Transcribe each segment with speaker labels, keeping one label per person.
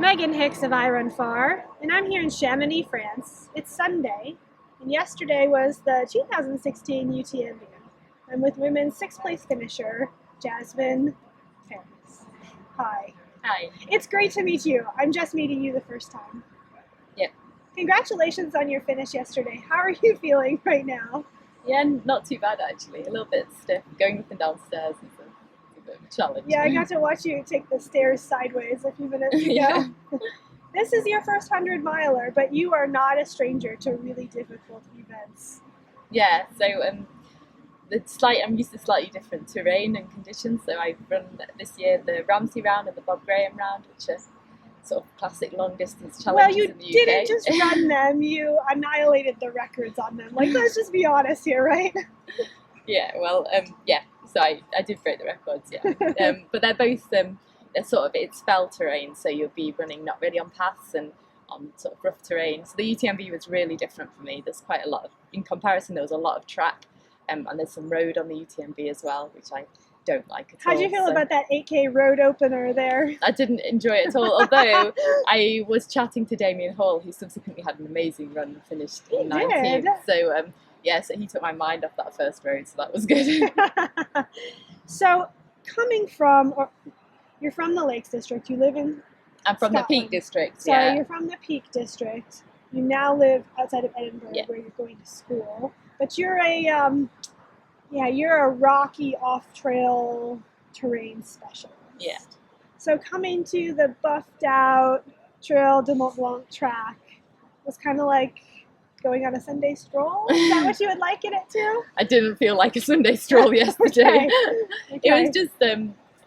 Speaker 1: Megan Hicks of I Run Far, and I'm here in Chamonix, France. It's Sunday, and yesterday was the 2016 UTMB. I'm with women's sixth place finisher, Jasmin Paris. Hi.
Speaker 2: Hi.
Speaker 1: It's great to meet you. I'm just meeting you the first time.
Speaker 2: Yep.
Speaker 1: Congratulations on your finish yesterday. How are you feeling right now?
Speaker 2: Yeah, not too bad actually. A little bit stiff. Going up and downstairs is a bit of a challenge.
Speaker 1: Yeah, I got to watch you take the stairs sideways a few minutes ago.
Speaker 2: Yeah.
Speaker 1: This is your first 100-miler, but you are not a stranger to really difficult events.
Speaker 2: Yeah, so I'm used to slightly different terrain and conditions. So I've run this year the Ramsey round and the Bob Graham round, which are sort of classic long distance challenges in the UK.
Speaker 1: Well, you didn't just run them, you annihilated the records on them. Like, let's just be honest here, right?
Speaker 2: Yeah, well, yeah, so I did break the records, yeah. But they're both, they're sort of, it's fell terrain, so you'll be running not really on paths and on sort of rough terrain. So the UTMB was really different for me. There's quite a lot of, in comparison, there was a lot of track, and there's some road on the UTMB as well, which I don't like at all.
Speaker 1: How'd you feel about that 8K road opener there?
Speaker 2: I didn't enjoy it at all, although I was chatting to Damien Hall, who subsequently had an amazing run and finished in 19th. So, yeah, so he took my mind off that first road, so that was good.
Speaker 1: So, coming from, you're from the Lakes District, you live in
Speaker 2: I'm from
Speaker 1: Scotland.
Speaker 2: the Peak District,
Speaker 1: So
Speaker 2: yeah.
Speaker 1: you're from the Peak District. You now live outside of Edinburgh,
Speaker 2: Yeah.
Speaker 1: where you're going to school. But you're a rocky off-trail terrain specialist.
Speaker 2: Yeah.
Speaker 1: So coming to the buffed out Trail de Mont Blanc track was kind of like going on a Sunday stroll. Is that what you would liken it to?
Speaker 2: I didn't feel like a Sunday stroll yesterday.
Speaker 1: Okay.
Speaker 2: It was just,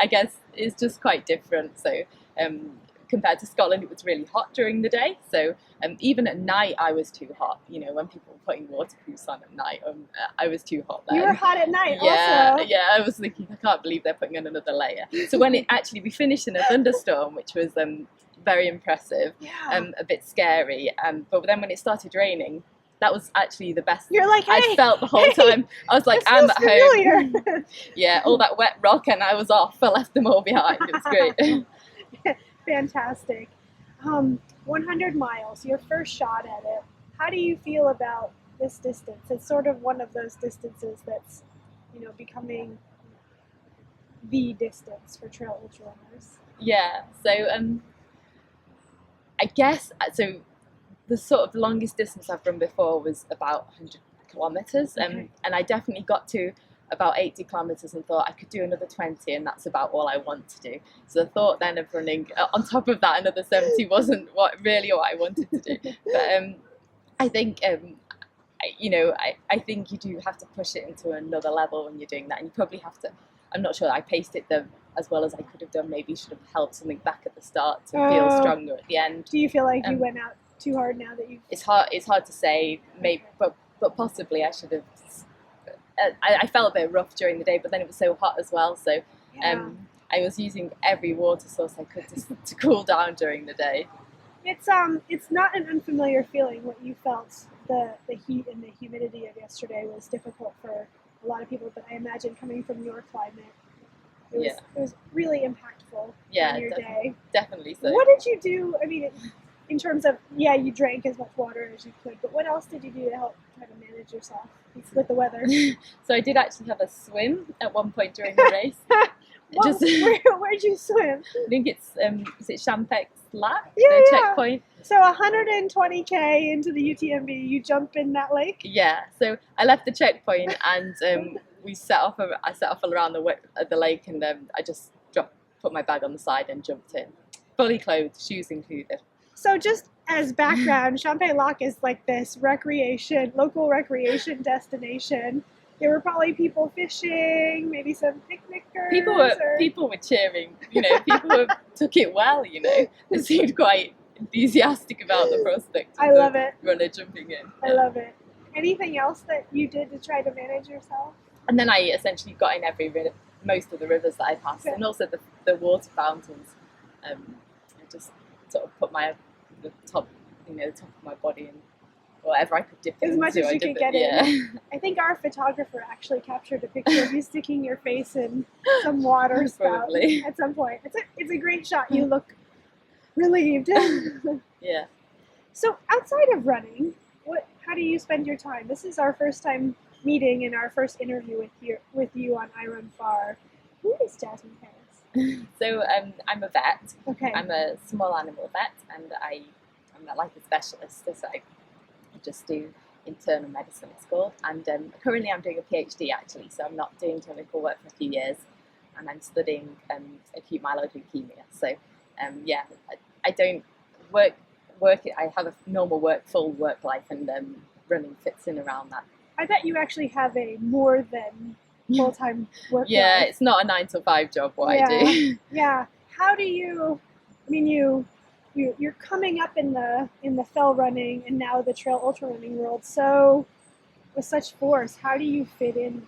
Speaker 2: I guess, it's just quite different. So compared to Scotland, it was really hot during the day. So even at night, I was too hot. You know, when people were putting waterproofs on at night, I was too hot then.
Speaker 1: You were hot at night
Speaker 2: Yeah,
Speaker 1: also.
Speaker 2: yeah, I was thinking, I can't believe they're putting on another layer. So when we finished in a thunderstorm, which was very impressive,
Speaker 1: Yeah.
Speaker 2: a bit scary. But then when it started raining, that was actually the best.
Speaker 1: You're like, hey,
Speaker 2: I felt the whole time. I was like,
Speaker 1: this
Speaker 2: I'm
Speaker 1: feels
Speaker 2: at
Speaker 1: familiar.
Speaker 2: home. Yeah, all that wet rock, and I was off. I left them all behind. It was great.
Speaker 1: Fantastic. 100 miles, your first shot at it. How do you feel about this distance? It's sort of one of those distances that's, becoming the distance for trail ultra runners.
Speaker 2: Yeah. So I guess so. The sort of longest distance I've run before was about 100 kilometers,
Speaker 1: Okay.
Speaker 2: and I definitely got to about 80 kilometers and thought I could do another 20, and that's about all I want to do. So the thought then of running on top of that another 70 wasn't what I wanted to do. But I think I think you do have to push it into another level when you're doing that, and you probably have to. I'm not sure I paced it as well as I could have done. Maybe should have held something back at the start to feel stronger at the end.
Speaker 1: Do you feel like you went out too hard now that you've...
Speaker 2: It's hard to say, maybe, but possibly I should have. I felt a bit rough during the day, but then it was so hot as well. So
Speaker 1: Yeah.
Speaker 2: I was using every water source I could to cool down during the day.
Speaker 1: It's not an unfamiliar feeling. What you felt, the heat and the humidity of yesterday was difficult for a lot of people, but I imagine coming from your climate, it was really impactful on your day.
Speaker 2: Definitely so.
Speaker 1: What did you do? I mean, in terms of, you drank as much water as you could, but what else did you do to help try to manage yourself with the weather?
Speaker 2: So I did actually have a swim at one point during the race.
Speaker 1: Where'd you swim?
Speaker 2: I think it's is it Champex Lac,
Speaker 1: Yeah,
Speaker 2: the
Speaker 1: yeah.
Speaker 2: checkpoint?
Speaker 1: So 120K into the UTMB, you jump in that lake?
Speaker 2: Yeah. So I left the checkpoint and I set off around the lake, and I just put my bag on the side and jumped in, fully clothed, shoes included.
Speaker 1: So just as background, Champex Lac is like this local recreation destination. There were probably people fishing, maybe some picnickers.
Speaker 2: People were cheering. People took it well. They seemed quite enthusiastic about the prospect of
Speaker 1: I love it.
Speaker 2: runner jumping in.
Speaker 1: I love it. Anything else that you did to try to manage yourself?
Speaker 2: And then I essentially got in most of the rivers that I passed,
Speaker 1: Okay.
Speaker 2: and also the water fountains. I just sort of put the top of my body in whatever I could dip
Speaker 1: As
Speaker 2: into.
Speaker 1: much as you could get
Speaker 2: yeah.
Speaker 1: in. I think our photographer actually captured a picture of you sticking your face in some water spout
Speaker 2: Probably.
Speaker 1: at some point. It's a great shot. You look relieved.
Speaker 2: Yeah.
Speaker 1: So outside of running, how do you spend your time? This is our first time meeting and our first interview with you on I Run Far. Who is Jasmin Paris?
Speaker 2: So I'm a vet.
Speaker 1: Okay.
Speaker 2: I'm a small animal vet, and I'm like a specialist. So I just do internal medicine, it's called. And currently I'm doing a PhD actually, so I'm not doing clinical work for a few years, and I'm studying acute myeloid leukemia. So yeah, I don't work. I have a normal full work life, and running fits in around that.
Speaker 1: I bet you actually have a more than full-time work
Speaker 2: Yeah,
Speaker 1: life.
Speaker 2: it's not a 9 to 5 job what I do.
Speaker 1: Yeah. How do you? I mean, you're coming up in the fell running and now the trail ultra running world. So with such force, how do you fit in?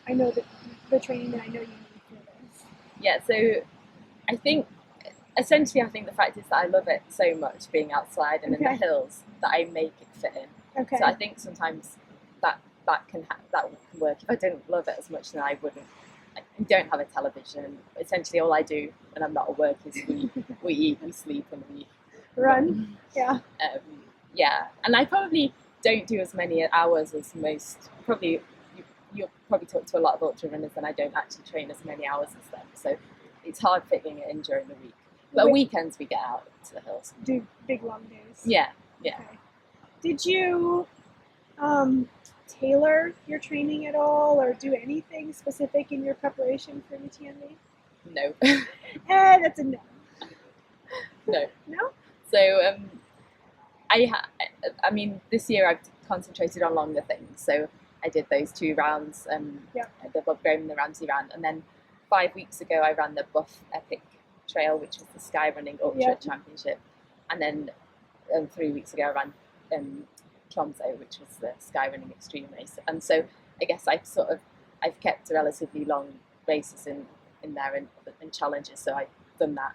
Speaker 1: I know that the training that I know you need for this.
Speaker 2: Yeah, so I think essentially the fact is that I love it so much being outside and in the hills that I make it fit in.
Speaker 1: Okay.
Speaker 2: So I think sometimes that can work. If I didn't love it as much, then I wouldn't. We don't have a television. Essentially, all I do when I'm not at work is we eat, we sleep, and we
Speaker 1: run. Yeah.
Speaker 2: Yeah, and I probably don't do as many hours as most. You'll probably talk to a lot of ultra runners, and I don't actually train as many hours as them. So it's hard fitting it in during the week. But weekends we get out to the hills.
Speaker 1: Do big long days.
Speaker 2: Yeah.
Speaker 1: Okay. Did you tailor your training at all, or do anything specific in your preparation for UTMB?
Speaker 2: No.
Speaker 1: That's a no.
Speaker 2: No.
Speaker 1: No?
Speaker 2: So I mean, this year I've concentrated on longer things. So I did those 2 rounds, the Bob Graham and the Ramsey round, and then 5 weeks ago I ran the Buff Epic Trail, which was the Sky Running Ultra Championship, and then 3 weeks ago I ran Tromso, which was the Sky Running Extreme race. And so I guess I've kept relatively long races in there and challenges. So I've done that,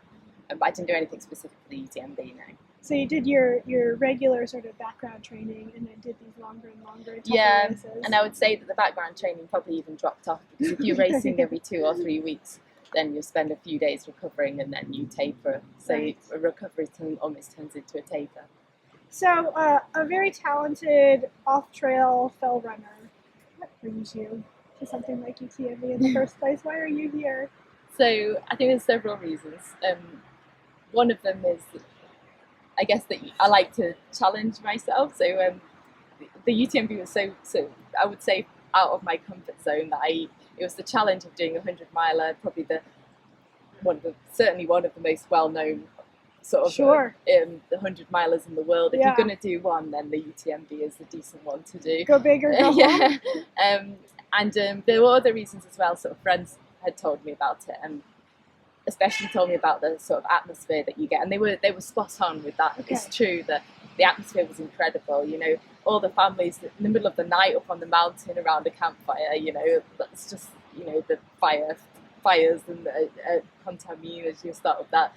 Speaker 2: but I didn't do anything specific for the UTMB now.
Speaker 1: So you did your regular sort of background training, and then did these longer and longer races.
Speaker 2: And I would say that the background training probably even dropped off, because if you're racing every 2 or 3 weeks, then you spend a few days recovering and then you taper. So a recovery almost turns into a taper.
Speaker 1: So a very talented off-trail fell runner. What brings you to something like UTMB in the first place? Why are you here?
Speaker 2: So I think there's several reasons. One of them is, I guess, that I like to challenge myself. So the UTMB was so I would say out of my comfort zone, that it was the challenge of doing a 100-miler, probably certainly one of the most well-known sort of the 100-milers in the world. If you're going to do one, then the UTMB is a decent one to do.
Speaker 1: Go big or go home.
Speaker 2: And there were other reasons as well. Sort of friends had told me about it, and especially told me about the sort of atmosphere that you get, and they were spot on with that. It's true that the atmosphere was incredible. You know, all the families in the middle of the night up on the mountain around a campfire. You know, that's just, you know, the fires and Contamine, as you start with that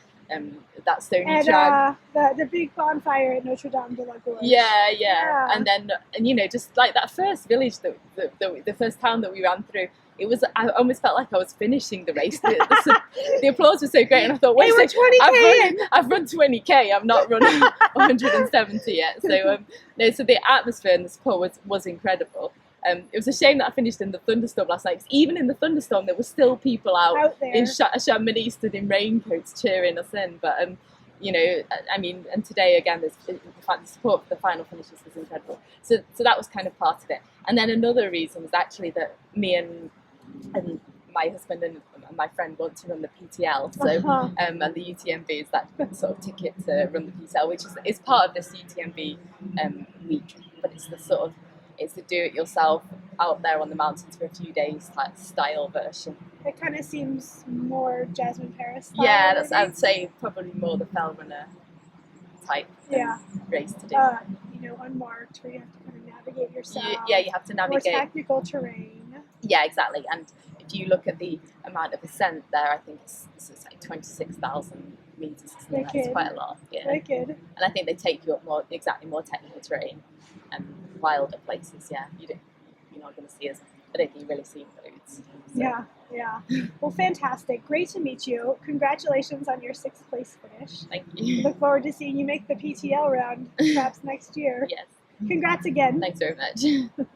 Speaker 2: stony track.
Speaker 1: The big bonfire at Notre Dame de la Gorge.
Speaker 2: Yeah. And then, you know, just like that first village, the first town that we ran through, I almost felt like I was finishing the race. The applause was so great, and I thought, wait, I've run 20k. I've not run 170 yet. So so the atmosphere in the support was incredible. It was a shame that I finished in the thunderstorm last night, because even in the thunderstorm there were still people out there in Chamonix stood in raincoats cheering us in. But you know, I mean, and today again, the support for the final finishes was incredible. So that was kind of part of it. And then another reason was actually that me and my husband and my friend want to run the PTL. So and the UTMB is that sort of ticket to run the PTL, which is part of this UTMB week, but it's the do-it-yourself out there on the mountains for a few days type style version.
Speaker 1: It kind of seems more Jasmin Paris style.
Speaker 2: Yeah, I would say probably more the fell runner type race to do.
Speaker 1: You know, unmarked, where you have to kind of navigate yourself.
Speaker 2: You have to navigate.
Speaker 1: More technical terrain.
Speaker 2: Yeah, exactly. And if you look at the amount of ascent there, I think it's like 26,000 meters. It's quite a lot. Yeah.
Speaker 1: Wicked.
Speaker 2: And I think they take you up more technical terrain and wilder places. Yeah, you're not going to see as don't think you've really seen loads. So,
Speaker 1: Yeah, yeah. Well, fantastic. Great to meet you. Congratulations on your 6th place finish.
Speaker 2: thank you.
Speaker 1: Look forward to seeing you make the PTL round perhaps next year.
Speaker 2: Yes,
Speaker 1: Congrats again.
Speaker 2: thanks very much.